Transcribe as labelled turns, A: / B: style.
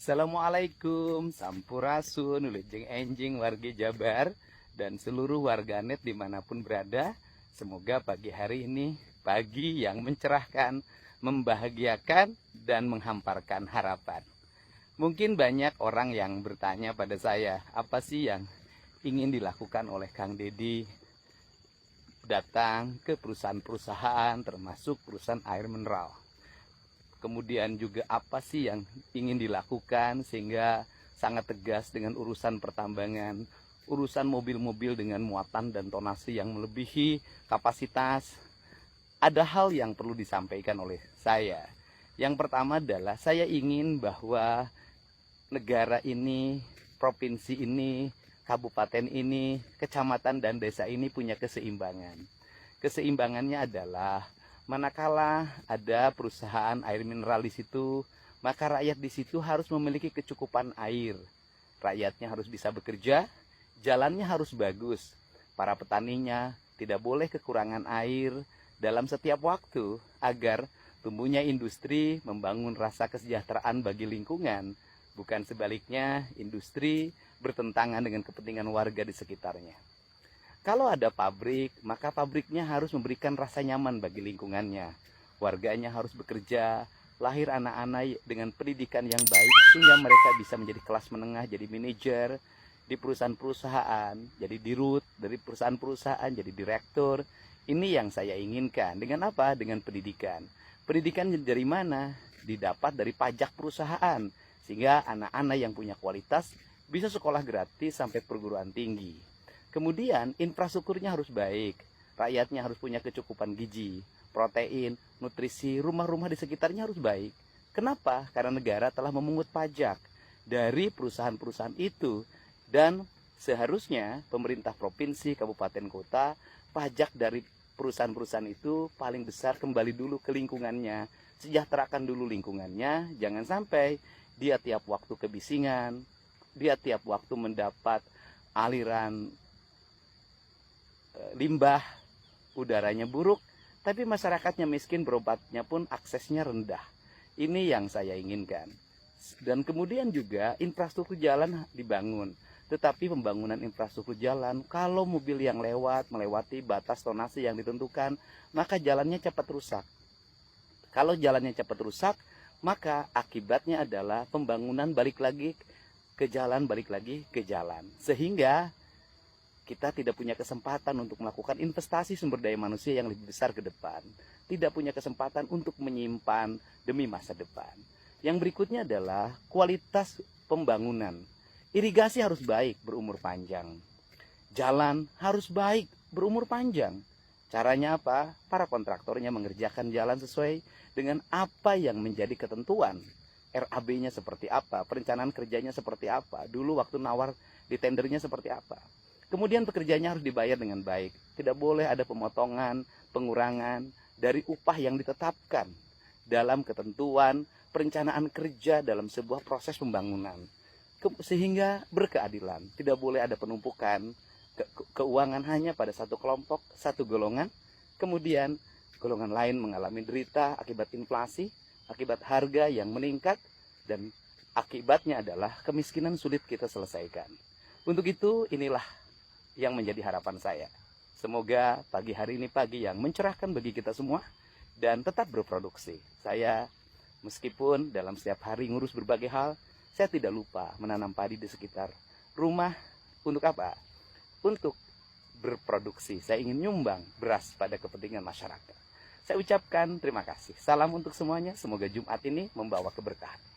A: Assalamualaikum, sampurasun, wilujeng enjing wargi Jabar dan seluruh warganet dimanapun berada. Semoga pagi hari ini pagi yang mencerahkan, membahagiakan, dan menghamparkan harapan. Mungkin banyak orang yang bertanya pada saya, apa sih yang ingin dilakukan oleh Kang Deddy datang ke perusahaan-perusahaan termasuk perusahaan air mineral. Kemudian juga apa sih yang ingin dilakukan sehingga sangat tegas dengan urusan pertambangan, urusan mobil-mobil dengan muatan dan tonase yang melebihi kapasitas. Ada hal yang perlu disampaikan oleh saya. Yang pertama adalah saya ingin bahwa negara ini, provinsi ini, kabupaten ini, kecamatan dan desa ini punya keseimbangan. Keseimbangannya adalah manakala ada perusahaan air mineral di situ, maka rakyat di situ harus memiliki kecukupan air. Rakyatnya harus bisa bekerja, jalannya harus bagus. Para petaninya tidak boleh kekurangan air dalam setiap waktu agar tumbuhnya industri membangun rasa kesejahteraan bagi lingkungan. Bukan sebaliknya, industri bertentangan dengan kepentingan warga di sekitarnya. Kalau ada pabrik, maka pabriknya harus memberikan rasa nyaman bagi lingkungannya. Warganya harus bekerja, lahir anak-anak dengan pendidikan yang baik, sehingga mereka bisa menjadi kelas menengah, jadi manajer di perusahaan-perusahaan, jadi dirut dari perusahaan-perusahaan, jadi direktur. Ini yang saya inginkan. Dengan apa? Dengan pendidikan. Pendidikan dari mana? Didapat dari pajak perusahaan, sehingga anak-anak yang punya kualitas bisa sekolah gratis sampai perguruan tinggi. Kemudian infrastrukturnya harus baik, rakyatnya harus punya kecukupan gizi, protein, nutrisi, rumah-rumah di sekitarnya harus baik. Kenapa? Karena negara telah memungut pajak dari perusahaan-perusahaan itu. Dan seharusnya pemerintah provinsi, kabupaten, kota, pajak dari perusahaan-perusahaan itu paling besar kembali dulu ke lingkungannya. Sejahterakan dulu lingkungannya, jangan sampai dia tiap waktu kebisingan, dia tiap waktu mendapat aliran limbah, udaranya buruk, tapi masyarakatnya miskin, berobatnya pun aksesnya rendah. Ini yang saya inginkan. Dan kemudian juga infrastruktur jalan dibangun. Tetapi pembangunan infrastruktur jalan, kalau mobil yang lewat, melewati batas tonase yang ditentukan, maka jalannya cepat rusak. Kalau jalannya cepat rusak, maka akibatnya adalah pembangunan balik lagi ke jalan, balik lagi ke jalan. Sehingga kita tidak punya kesempatan untuk melakukan investasi sumber daya manusia yang lebih besar ke depan. Tidak punya kesempatan untuk menyimpan demi masa depan. Yang berikutnya adalah kualitas pembangunan. Irigasi harus baik, berumur panjang. Jalan harus baik, berumur panjang. Caranya apa? Para kontraktornya mengerjakan jalan sesuai dengan apa yang menjadi ketentuan. RAB-nya seperti apa, perencanaan kerjanya seperti apa, dulu waktu nawar di tendernya seperti apa. Kemudian pekerjanya harus dibayar dengan baik. Tidak boleh ada pemotongan, pengurangan dari upah yang ditetapkan dalam ketentuan perencanaan kerja dalam sebuah proses pembangunan. Sehingga berkeadilan. Tidak boleh ada penumpukan keuangan hanya pada satu kelompok, satu golongan. Kemudian golongan lain mengalami derita akibat inflasi, akibat harga yang meningkat, dan akibatnya adalah kemiskinan sulit kita selesaikan. Untuk itu, inilah yang menjadi harapan saya. Semoga pagi hari ini pagi yang mencerahkan bagi kita semua dan tetap berproduksi. Saya meskipun dalam setiap hari ngurus berbagai hal, saya tidak lupa menanam padi di sekitar rumah. Untuk apa? Untuk berproduksi. Saya ingin nyumbang beras pada kepentingan masyarakat. Saya ucapkan terima kasih. Salam untuk semuanya. Semoga Jumat ini membawa keberkahan.